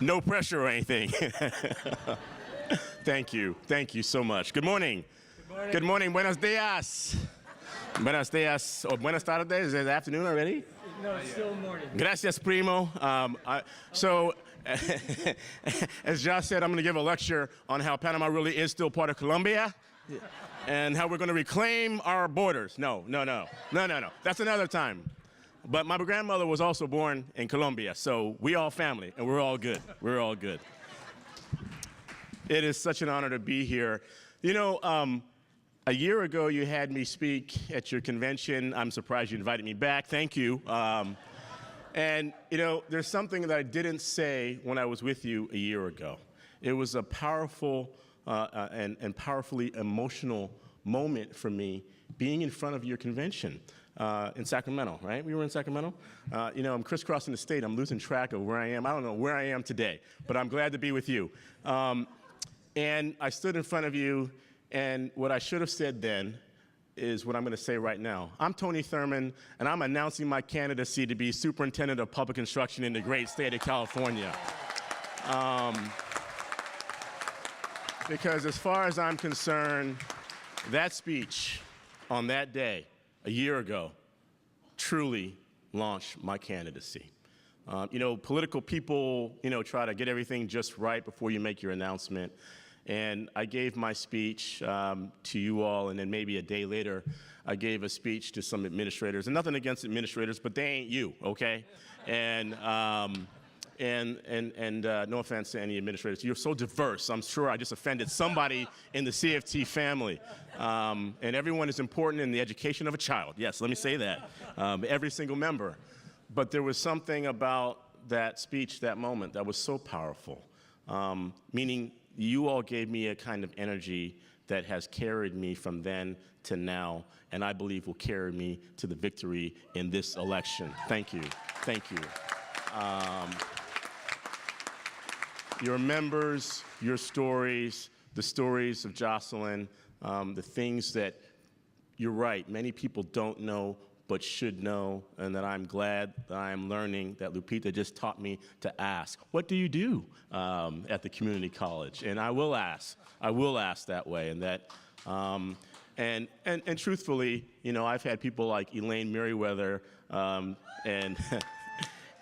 No pressure or anything. Thank you. Thank you so much. Good morning. Good morning. Good morning. Buenos dias. Buenos dias. Or buenas tardes. Is it afternoon already? No, it's still morning. Gracias, primo. As Josh said, I'm going to give a lecture on how Panama really is still part of Colombia and how we're going to reclaim our borders. No. That's another time. But my grandmother was also born in Colombia, so we all family, and we're all good. We're all good. It is such an honor to be here. You know, a year ago you had me speak at your convention. I'm surprised you invited me back. Thank you. And, you know, there's something that I didn't say when I was with you a year ago. It was a powerful and powerfully emotional moment for me being in front of your convention. In Sacramento, right? We were in Sacramento. You know, I'm crisscrossing the state. I'm losing track of where I am. I don't know where I am today, but I'm glad to be with you. And I stood in front of you, and what I should have said then is what I'm going to say right now. I'm Tony Thurmond, and I'm announcing my candidacy to be Superintendent of Public Instruction in the great state of California. Because as far as I'm concerned, that speech on that day, a year ago, truly launched my candidacy. You know, political people, you know, try to get everything just right before you make your announcement. And I gave my speech to you all, and then maybe a day later, I gave a speech to some administrators. And nothing against administrators, but they ain't you, okay? And no offense to any administrators. You're so diverse. I'm sure I just offended somebody in the CFT family. And everyone is important in the education of a child. Yes, let me say that. Every single member. But there was something about that speech, that moment, that was so powerful. Meaning you all gave me a kind of energy that has carried me from then to now, and I believe will carry me to the victory in this election. Thank you. Thank you. Your members, your stories, the stories of Jocelyn, the things that, you're right, many people don't know but should know, and that I'm glad that I'm learning, that Lupita just taught me to ask, what do you do at the community college? And I will ask that way, and that, and truthfully, you know, I've had people like Elaine Merriweather and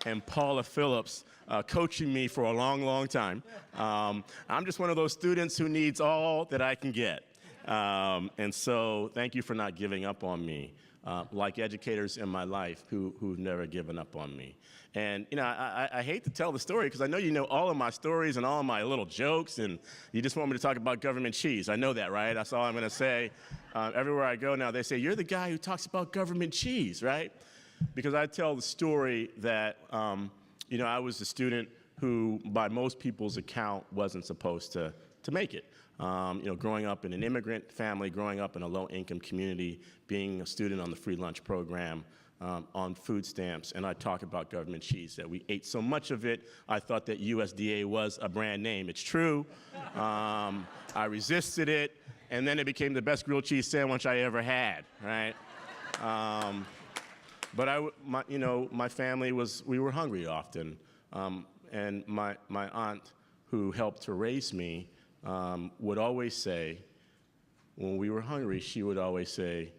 and Paula Phillips coaching me for a long, long time. I'm just one of those students who needs all that I can get. And so thank you for not giving up on me, like educators in my life who've never given up on me. And you know, I hate to tell the story because I know you know all of my stories and all of my little jokes, and you just want me to talk about government cheese. I know that, right? That's all I'm going to say. Everywhere I go now, they say, you're the guy who talks about government cheese, right? Because I tell the story that, you know, I was a student who, by most people's account, wasn't supposed to make it. You know, growing up in an immigrant family, growing up in a low-income community, being a student on the free lunch program, on food stamps, and I talk about government cheese, that we ate so much of it, I thought that USDA was a brand name. It's true. I resisted it, and then it became the best grilled cheese sandwich I ever had, right? But you know, my family we were hungry often, and my aunt, who helped to raise me, would always say, when we were hungry, she would always say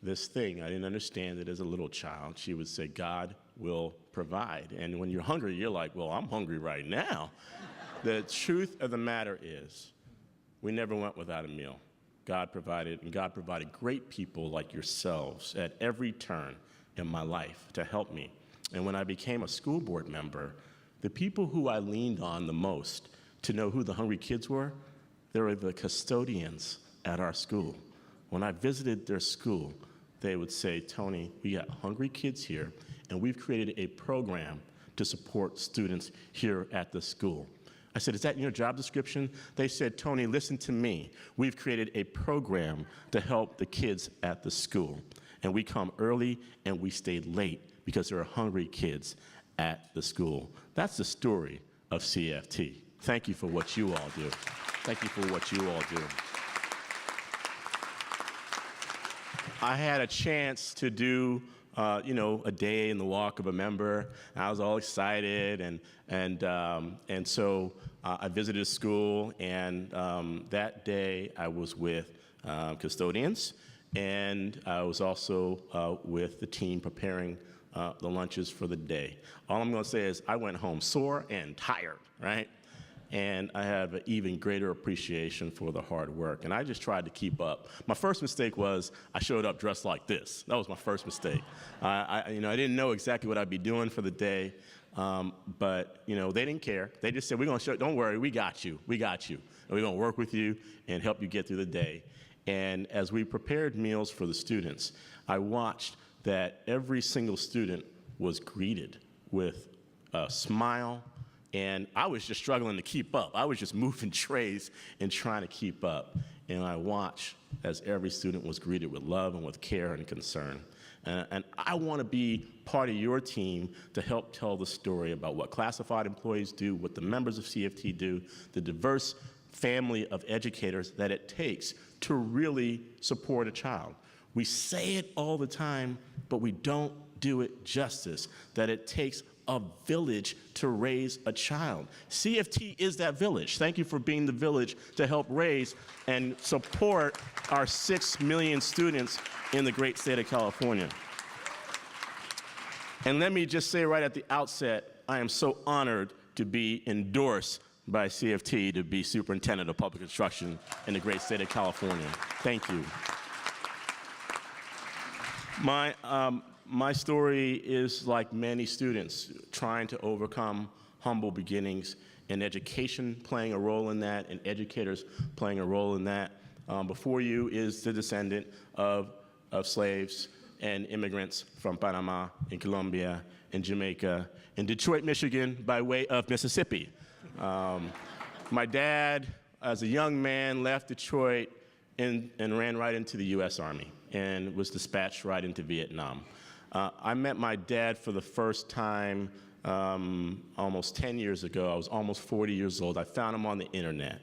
this thing. I didn't understand it as a little child. She would say, God will provide. And when you're hungry, you're like, well, I'm hungry right now. The truth of the matter is, we never went without a meal. God provided, and God provided great people like yourselves at every turn in my life to help me. And when I became a school board member, the people who I leaned on the most to know who the hungry kids were, they were the custodians at our school. When I visited their school, they would say, Tony, we got hungry kids here, and we've created a program to support students here at the school. I said, is that in your job description? They said, Tony, listen to me. We've created a program to help the kids at the school. And we come early and we stay late because there are hungry kids at the school. That's the story of CFT. Thank you for what you all do. Thank you for what you all do. I had a chance to do a day in the walk of a member. I was all excited, and so I visited a school, and that day I was with custodians, and I was also with the team preparing the lunches for the day. All I'm going to say is I went home sore and tired, right? And I have an even greater appreciation for the hard work. And I just tried to keep up. My first mistake was I showed up dressed like this. That was my first mistake. I didn't know exactly what I'd be doing for the day, but they didn't care. They just said, "We're going to show. Don't worry, we got you. We got you. And we're going to work with you and help you get through the day." And as we prepared meals for the students, I watched that every single student was greeted with a smile. And I was just struggling to keep up. I was just moving trays and trying to keep up. And I watched as every student was greeted with love and with care and concern. And I want to be part of your team to help tell the story about what classified employees do, what the members of CFT do, the diverse family of educators that it takes to really support a child. We say it all the time, but we don't do it justice, that it takes a village to raise a child. CFT is that village. Thank you for being the village to help raise and support our 6 million students in the great state of California. And let me just say right at the outset, I am so honored to be endorsed by CFT to be Superintendent of Public Instruction in the great state of California. Thank you. My story is like many students, trying to overcome humble beginnings, and education playing a role in that, and educators playing a role in that. Before you is the descendant of slaves and immigrants from Panama and Colombia and Jamaica and Detroit, Michigan, by way of Mississippi. My dad, as a young man, left Detroit and ran right into the US Army and was dispatched right into Vietnam. I met my dad for the first time almost 10 years ago. I was almost 40 years old. I found him on the internet.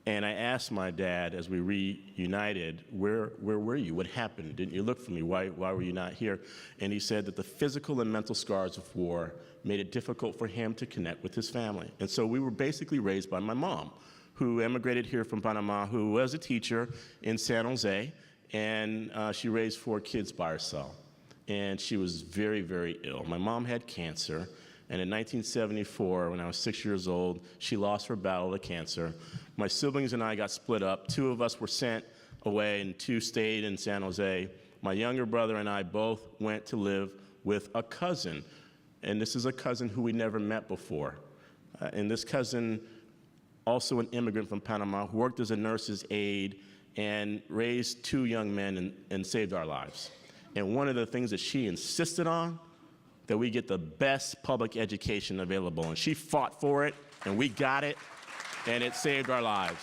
And I asked my dad as we reunited, where were you? What happened? Didn't you look for me? Why were you not here? And he said that the physical and mental scars of war made it difficult for him to connect with his family. And so we were basically raised by my mom, who emigrated here from Panama, who was a teacher in San Jose, and she raised 4 kids by herself. And she was very, very ill. My mom had cancer, and in 1974, when I was 6 years old, she lost her battle to cancer. My siblings and I got split up. 2 of us were sent away, and 2 stayed in San Jose. My younger brother and I both went to live with a cousin, and this is a cousin who we never met before. And this cousin, also an immigrant from Panama, who worked as a nurse's aide and raised 2 young men and saved our lives. And one of the things that she insisted on, that we get the best public education available. And she fought for it, and we got it, and it saved our lives.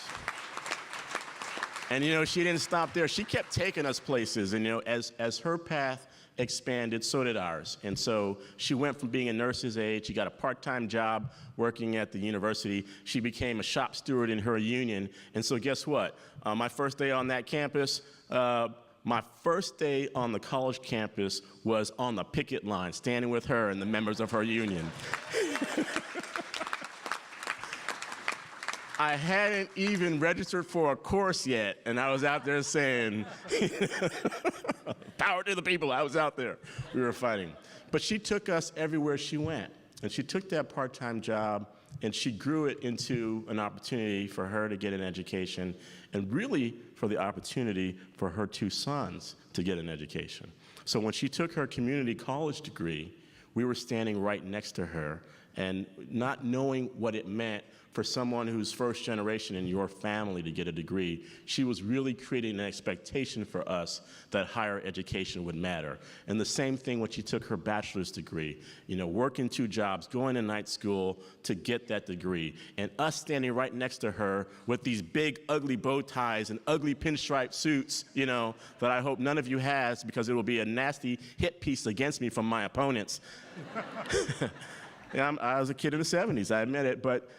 And she didn't stop there. She kept taking us places, and as her path expanded, so did ours. And so she went from being a nurse's aide, she got a part-time job working at the university. She became a shop steward in her union. And so guess what? My first day on that campus, my first day on the college campus was on the picket line, standing with her and the members of her union. I hadn't even registered for a course yet, and I was out there saying, power to the people. I was out there. We were fighting. But she took us everywhere she went, and she took that part-time job, and she grew it into an opportunity for her to get an education, and really for the opportunity for her 2 sons to get an education. So when she took her community college degree, we were standing right next to her, and not knowing what it meant for someone who's first generation in your family to get a degree, she was really creating an expectation for us that higher education would matter. And the same thing when she took her bachelor's degree, working 2 jobs, going to night school to get that degree, and us standing right next to her with these big, ugly bow ties and ugly pinstripe suits, that I hope none of you has, because it will be a nasty hit piece against me from my opponents. I was a kid in the 70s, I admit it, but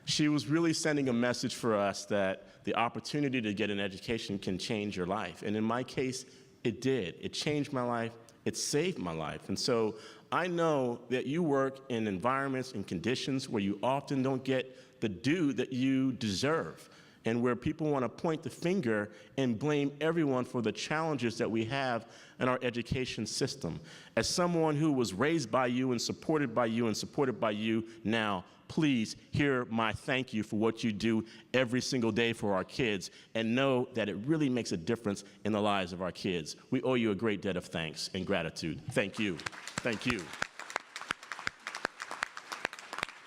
she was really sending a message for us that the opportunity to get an education can change your life. And in my case, It did. It changed my life. It saved my life. And so I know that you work in environments and conditions where you often don't get the due that you deserve, and where people want to point the finger and blame everyone for the challenges that we have in our education system. As someone who was raised by you and supported by you now, please hear my thank you for what you do every single day for our kids, and know that it really makes a difference in the lives of our kids. We owe you a great debt of thanks and gratitude. Thank you. Thank you.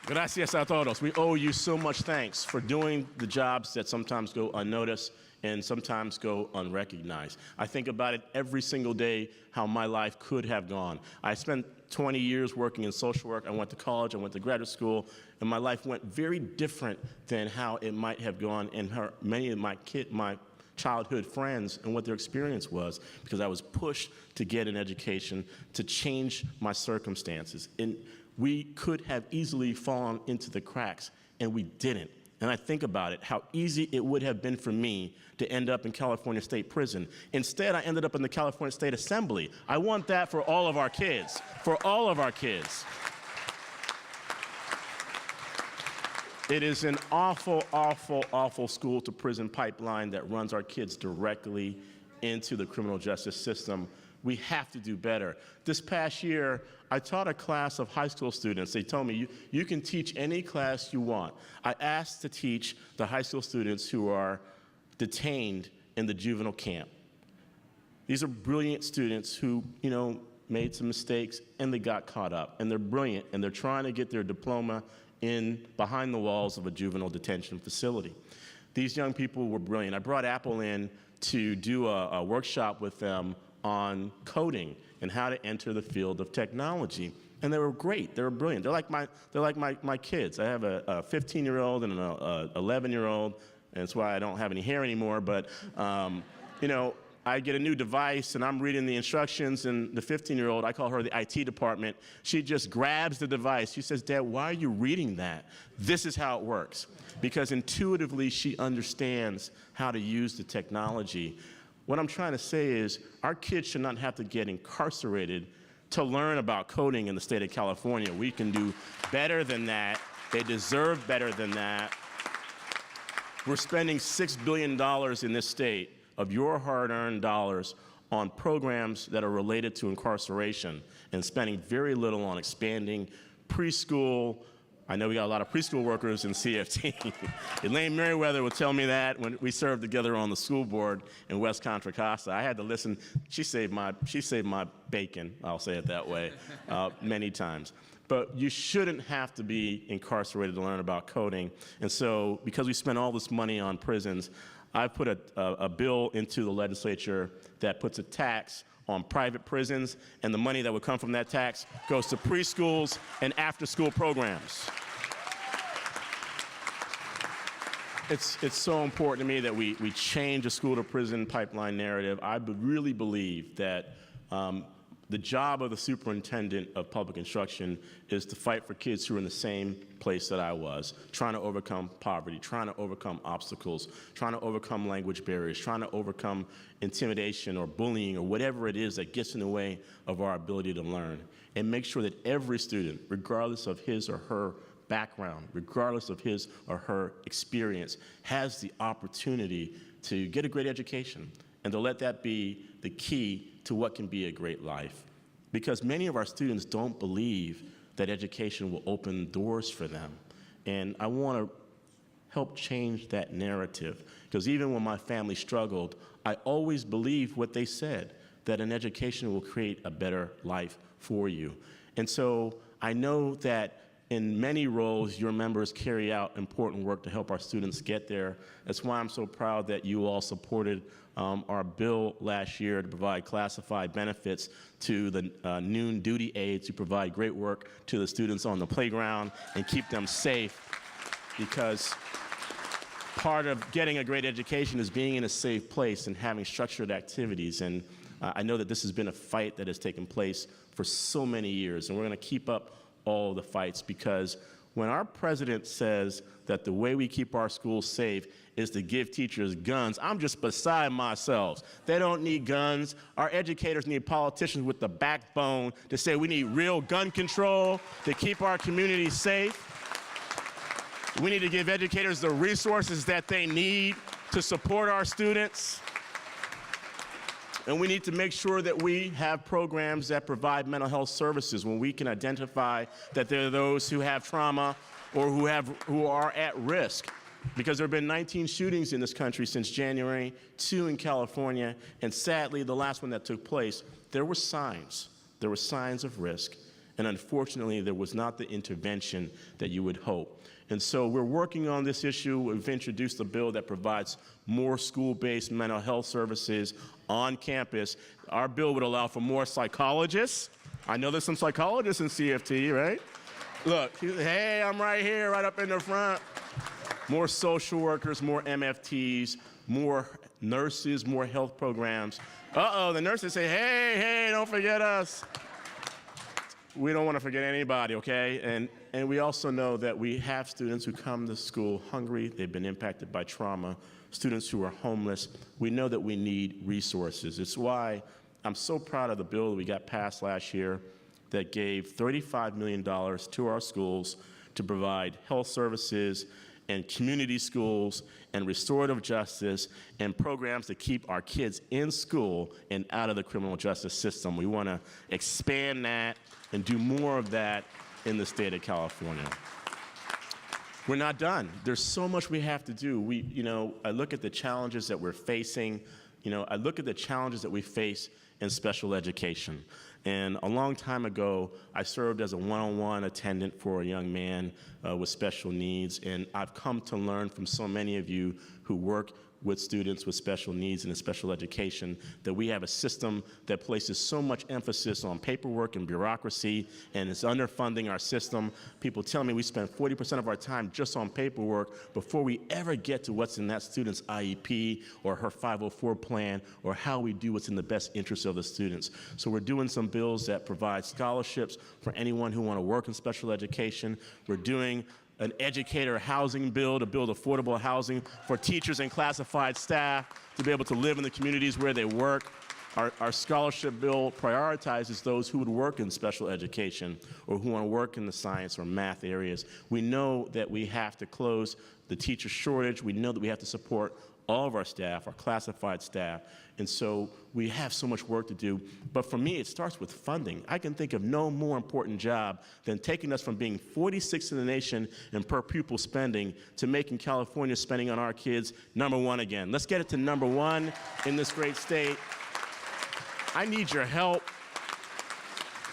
Gracias a todos. We owe you so much thanks for doing the jobs that sometimes go unnoticed and sometimes go unrecognized. I think about it every single day, how my life could have gone. I spent 20 years working in social work. I went to college, I went to graduate school, and my life went very different than how it might have gone, and many of my childhood friends and what their experience was, because I was pushed to get an education to change my circumstances. And we could have easily fallen into the cracks, and we didn't. And I think about it, how easy it would have been for me to end up in California State Prison. Instead, I ended up in the California State Assembly. I want that for all of our kids, for all of our kids. It is an awful, awful, awful school-to-prison pipeline that runs our kids directly into the criminal justice system. We have to do better. This past year, I taught a class of high school students. They told me, you can teach any class you want. I asked to teach the high school students who are detained in the juvenile camp. These are brilliant students who, made some mistakes and they got caught up. And they're brilliant, and they're trying to get their diploma behind the walls of a juvenile detention facility. These young people were brilliant. I brought Apple in to do a workshop with them on coding and how to enter the field of technology. And they were great. They were brilliant. They're like my kids. I have a 15-year-old and an 11-year-old, and that's why I don't have any hair anymore. But I get a new device, and I'm reading the instructions, and the 15-year-old, I call her the IT department, she just grabs the device. She says, "Dad, why are you reading that? This is how it works." Because intuitively, she understands how to use the technology. What I'm trying to say is, our kids should not have to get incarcerated to learn about coding in the state of California. We can do better than that. They deserve better than that. We're spending $6 billion in this state of your hard-earned dollars on programs that are related to incarceration, and spending very little on expanding preschool. I know we got a lot of preschool workers in CFT. Elaine Merriweather would tell me that when we served together on the school board in West Contra Costa. I had to listen. She saved my bacon, I'll say it that way, many times. But you shouldn't have to be incarcerated to learn about coding. And so, because we spend all this money on prisons, I put a bill into the legislature that puts a tax on private prisons, and the money that would come from that tax goes to preschools and after-school programs. It's so important to me that we change the school-to-prison pipeline narrative. I really believe that the job of the superintendent of public instruction is to fight for kids who are in the same place that I was, trying to overcome poverty, trying to overcome obstacles, trying to overcome language barriers, trying to overcome intimidation or bullying or whatever it is that gets in the way of our ability to learn, and make sure that every student, regardless of his or her background, regardless of his or her experience, has the opportunity to get a great education, and to let that be the key to what can be a great life. Because many of our students don't believe that education will open doors for them. And I want to help change that narrative. Because even when my family struggled, I always believed what they said, that an education will create a better life for you. And so I know that in many roles, your members carry out important work to help our students get there. That's why I'm so proud that you all supported our bill last year to provide classified benefits to the noon duty aides who provide great work to the students on the playground and keep them safe, because part of getting a great education is being in a safe place and having structured activities. And I know that this has been a fight that has taken place for so many years, and we're going to keep up all the fights, because When our president says that the way we keep our schools safe is to give teachers guns, I'm just beside myself. They don't need guns. Our educators need politicians with the backbone to say we need real gun control to keep our communities safe. We need to give educators the resources that they need to support our students. And we need to make sure that we have programs that provide mental health services when we can identify that there are those who have trauma or who are at risk. Because there have been 19 shootings in this country since January, 2 in California, and sadly, the last one that took place, there were signs. There were signs of risk, and unfortunately, there was not the intervention that you would hope. And so we're working on this issue. We've introduced a bill that provides more school-based mental health services on campus. Our bill would allow for more psychologists. I know there's some psychologists in CFT, right? Look, hey, I'm right here, right up in the front. More social workers, more MFTs, more nurses, more health programs. Uh-oh, the nurses say, hey, don't forget us. We don't want to forget anybody, okay? And we also know that we have students who come to school hungry, they've been impacted by trauma, students who are homeless. We know that we need resources. It's why I'm so proud of the bill that we got passed last year that gave $35 million to our schools to provide health services and community schools and restorative justice and programs to keep our kids in school and out of the criminal justice system. We want to expand that and do more of that in the state of California. We're not done. There's so much we have to do. I look at the challenges that we're facing. I look at the challenges that we face in special education. And a long time ago, I served as a one-on-one attendant for a young man with special needs, and I've come to learn from so many of you who work with students with special needs and in special education that we have a system that places so much emphasis on paperwork and bureaucracy and is underfunding our system. People tell me we spend 40% of our time just on paperwork before we ever get to what's in that student's IEP or her 504 plan or how we do what's in the best interest of the students. So we're doing some bills that provide scholarships for anyone who want to work in special education. We're doing an educator housing bill to build affordable housing for teachers and classified staff to be able to live in the communities where they work. Our scholarship bill prioritizes those who would work in special education or who want to work in the science or math areas. We know that we have to close the teacher shortage. We know that we have to support all of our staff, our classified staff. And so we have so much work to do. But for me, it starts with funding. I can think of no more important job than taking us from being 46th in the nation in per pupil spending to making California spending on our kids #1 again. Let's get it to #1 in this great state. I need your help.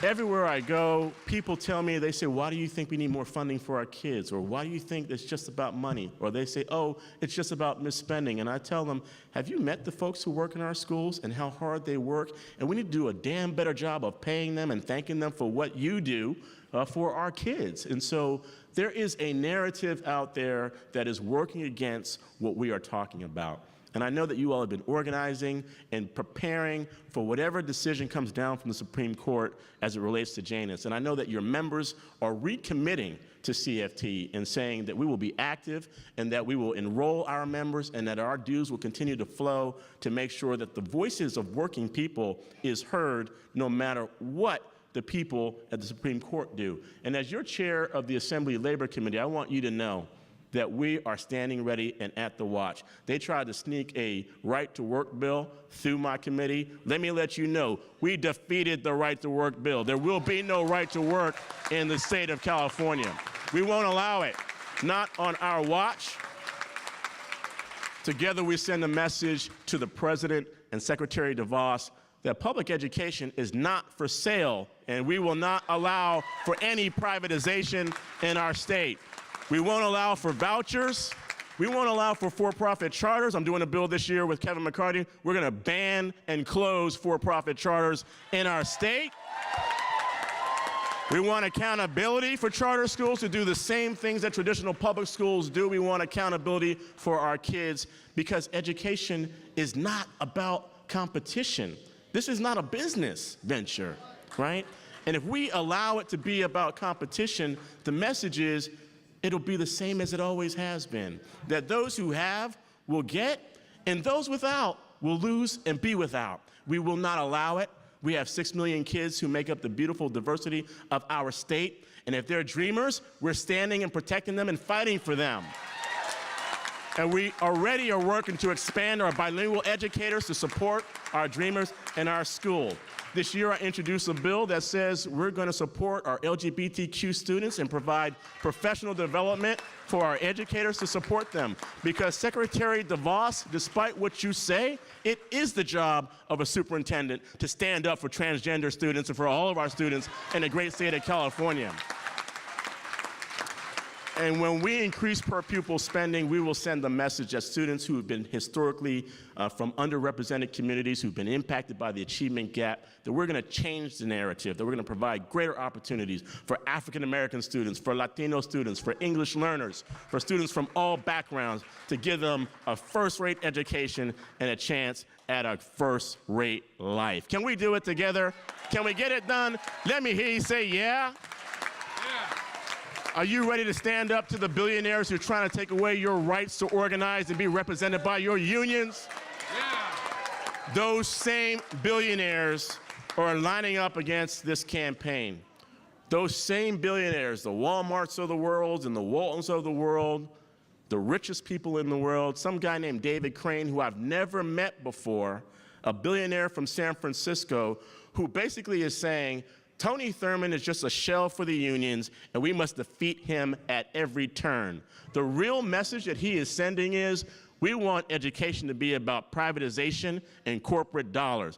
Everywhere I go, people tell me, they say, why do you think we need more funding for our kids? Or why do you think it's just about money? Or they say, oh, it's just about misspending. And I tell them, have you met the folks who work in our schools and how hard they work? And we need to do a damn better job of paying them and thanking them for what you do for our kids. And so there is a narrative out there that is working against what we are talking about. And I know that you all have been organizing and preparing for whatever decision comes down from the Supreme Court as it relates to Janus. And I know that your members are recommitting to CFT and saying that we will be active and that we will enroll our members and that our dues will continue to flow to make sure that the voices of working people is heard no matter what the people at the Supreme Court do. And as your chair of the Assembly Labor Committee, I want you to know that we are standing ready and at the watch. They tried to sneak a right-to-work bill through my committee. Let me let you know, we defeated the right-to-work bill. There will be no right to work in the state of California. We won't allow it, not on our watch. Together we send a message to the President and Secretary DeVos that public education is not for sale, and we will not allow for any privatization in our state. We won't allow for vouchers. We won't allow for for-profit charters. I'm doing a bill this year with Kevin McCarthy. We're going to ban and close for-profit charters in our state. We want accountability for charter schools to do the same things that traditional public schools do. We want accountability for our kids because education is not about competition. This is not a business venture, right? And if we allow it to be about competition, the message is it'll be the same as it always has been, that those who have will get, and those without will lose and be without. We will not allow it. We have 6 million kids who make up the beautiful diversity of our state, and if they're dreamers, we're standing and protecting them and fighting for them. And we already are working to expand our bilingual educators to support our dreamers in our school. This year, I introduced a bill that says we're going to support our LGBTQ students and provide professional development for our educators to support them. Because Secretary DeVos, despite what you say, it is the job of a superintendent to stand up for transgender students and for all of our students in the great state of California. And when we increase per pupil spending, we will send a message that students who have been historically from underrepresented communities, who've been impacted by the achievement gap, that we're going to change the narrative, that we're going to provide greater opportunities for African American students, for Latino students, for English learners, for students from all backgrounds, to give them a first-rate education and a chance at a first-rate life. Can we do it together? Can we get it done? Let me hear you say yeah. Are you ready to stand up to the billionaires who are trying to take away your rights to organize and be represented by your unions? Yeah. Those same billionaires are lining up against this campaign. Those same billionaires, the Walmarts of the world and the Waltons of the world, the richest people in the world, some guy named David Crane, who I've never met before, a billionaire from San Francisco, who basically is saying, Tony Thurmond is just a shell for the unions, and we must defeat him at every turn. The real message that he is sending is, we want education to be about privatization and corporate dollars.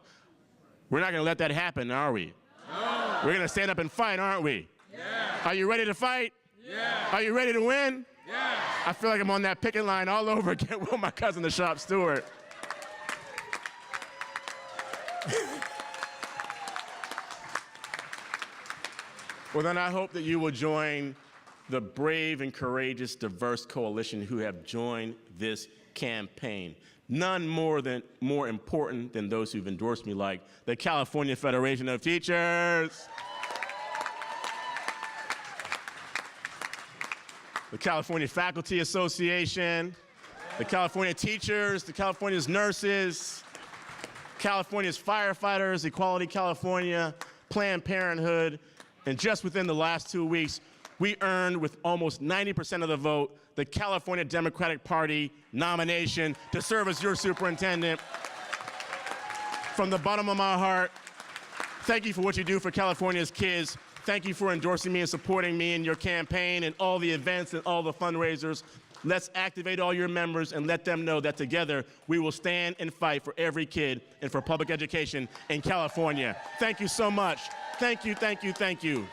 We're not going to let that happen, are we? No. We're going to stand up and fight, aren't we? Yeah. Are you ready to fight? Yeah. Are you ready to win? Yeah. I feel like I'm on that picket line all over again with my cousin, the shop steward. Well, then I hope that you will join the brave and courageous, diverse coalition who have joined this campaign. None more important than those who've endorsed me, like the California Federation of Teachers, the California Faculty Association, the California teachers, the California's nurses, California's firefighters, Equality California, Planned Parenthood. And just within the last 2 weeks, we earned, with almost 90% of the vote, the California Democratic Party nomination to serve as your superintendent. From the bottom of my heart, thank you for what you do for California's kids. Thank you for endorsing me and supporting me in your campaign and all the events and all the fundraisers. Let's activate all your members and let them know that together we will stand and fight for every kid and for public education in California. Thank you so much. Thank you, thank you, thank you.